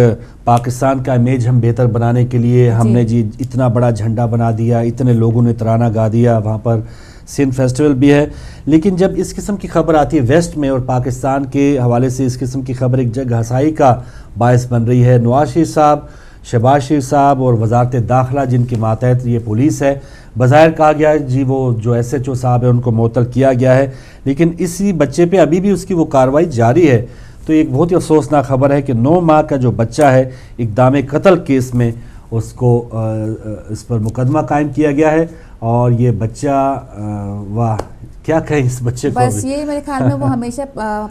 پاکستان کا امیج ہم بہتر بنانے کے لیے ہم نے جی اتنا بڑا جھنڈا بنا دیا، اتنے لوگوں نے ترانہ گا دیا، وہاں پر سندھ فیسٹیول بھی ہے. لیکن جب اس قسم کی خبر آتی ہے ویسٹ میں اور پاکستان کے حوالے سے اس قسم کی خبر ایک جگ ہسائی کا باعث بن رہی ہے. نواز شریف صاحب، شہباز شریف صاحب اور وزارت داخلہ جن کے ماتحت یہ پولیس ہے، بظاہر کہا گیا ہے جی وہ جو SHO صاحب ہے ان کو معطل کیا گیا ہے، لیکن اسی بچے پہ ابھی بھی اس کی وہ کارروائی جاری ہے. تو ایک بہت ہی افسوسناک خبر ہے کہ 9 ماہ کا جو بچہ ہے اقدام قتل کیس میں اس کو اس پر مقدمہ قائم کیا گیا ہے. اور یہ بچہ واہ کیا کہیں اس بچے کو، بس یہ میرے خیال میں وہ ہمیشہ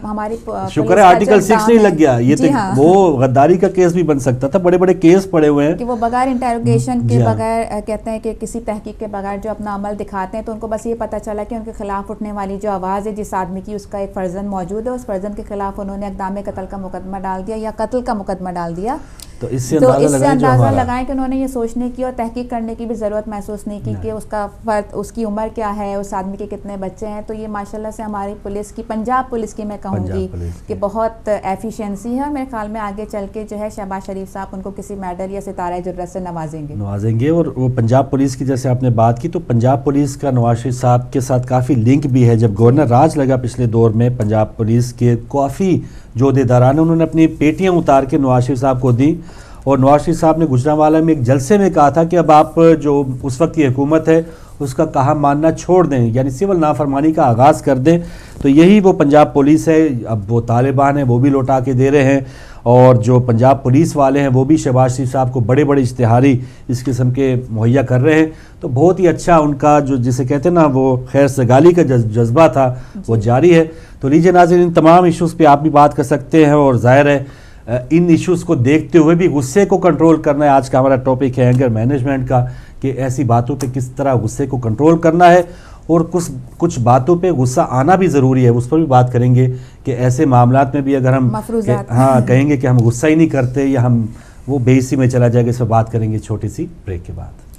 ہماری شکر ہے آرٹیکل 6 نہیں لگ گیا. یہ وہ غداری کا کیس بھی بن سکتا تھا، بڑے بڑے کیس پڑے ہوئے ہیں کہ وہ بغیر انٹروگیشن کے بغیر کہتے ہیں کہ کسی تحقیق کے بغیر جو اپنا عمل دکھاتے ہیں تو ان کو بس یہ پتہ چلا کہ ان کے خلاف اٹھنے والی جو آواز ہے جس آدمی کی اس کا ایک فرزند موجود ہے، اس فرزند کے خلاف انہوں نے اقدام قتل کا مقدمہ ڈال دیا یا قتل کا مقدمہ ڈال دیا. تو اس سے اندازہ لگائیں کہ انہوں نے یہ سوچنے کی اور تحقیق کرنے کی بھی ضرورت محسوس نہیں کی کہ اس کا فرد، اس کی عمر کیا ہے، اس آدمی کے کتنے بچے ہیں. تو یہ ماشاءاللہ سے ہماری پولیس کی، پنجاب پولیس کی میں کہوں گی کہ بہت ایفیشنسی ہے. میرے خیال میں آگے چل کے جو ہے شہباز شریف صاحب ان کو کسی میڈل یا ستارہ جرت سے نوازیں گے. اور وہ پنجاب پولیس کی جیسے آپ نے بات کی تو پنجاب پولیس کا نواز شریف صاحب کے ساتھ کافی لنک بھی ہے. جب گورنر راج لگا پچھلے دور میں پنجاب پولیس کے کافی جو عہدیداران انہوں نے اپنی پیٹیاں اتار کے نواز شریف صاحب کو دی. اور نواز شریف صاحب نے گجرانوالہ میں ایک جلسے میں کہا تھا کہ اب آپ جو اس وقت کی حکومت ہے اس کا کہا ماننا چھوڑ دیں، یعنی سول نافرمانی کا آغاز کر دیں. تو یہی وہ پنجاب پولیس ہے. اب وہ طالبان ہیں وہ بھی لوٹا کے دے رہے ہیں اور جو پنجاب پولیس والے ہیں وہ بھی شہباز شریف صاحب کو بڑے بڑے اشتہاری اس قسم کے مہیا کر رہے ہیں. تو بہت ہی اچھا ان کا جو جسے کہتے ہیں نا وہ خیر سگالی کا جذبہ تھا وہ جاری ہے. تو لیجیے ناظرین ان تمام ایشوز پہ آپ بھی بات کر سکتے ہیں اور ظاہر ہے ان ایشوز کو دیکھتے ہوئے بھی غصے کو کنٹرول کرنا ہے. آج کا ہمارا ٹاپک ہے اینگر مینجمنٹ کا کہ ایسی باتوں پہ کس طرح غصے کو کنٹرول کرنا ہے اور کچھ باتوں پہ غصہ آنا بھی ضروری ہے. اس پر بھی بات کریں گے کہ ایسے معاملات میں بھی اگر ہم کہیں گے کہ ہم غصہ ہی نہیں کرتے یا ہم وہ بے حسی میں چلا جائے گا. اس پر بات کریں گے چھوٹی سی بریک کے بعد.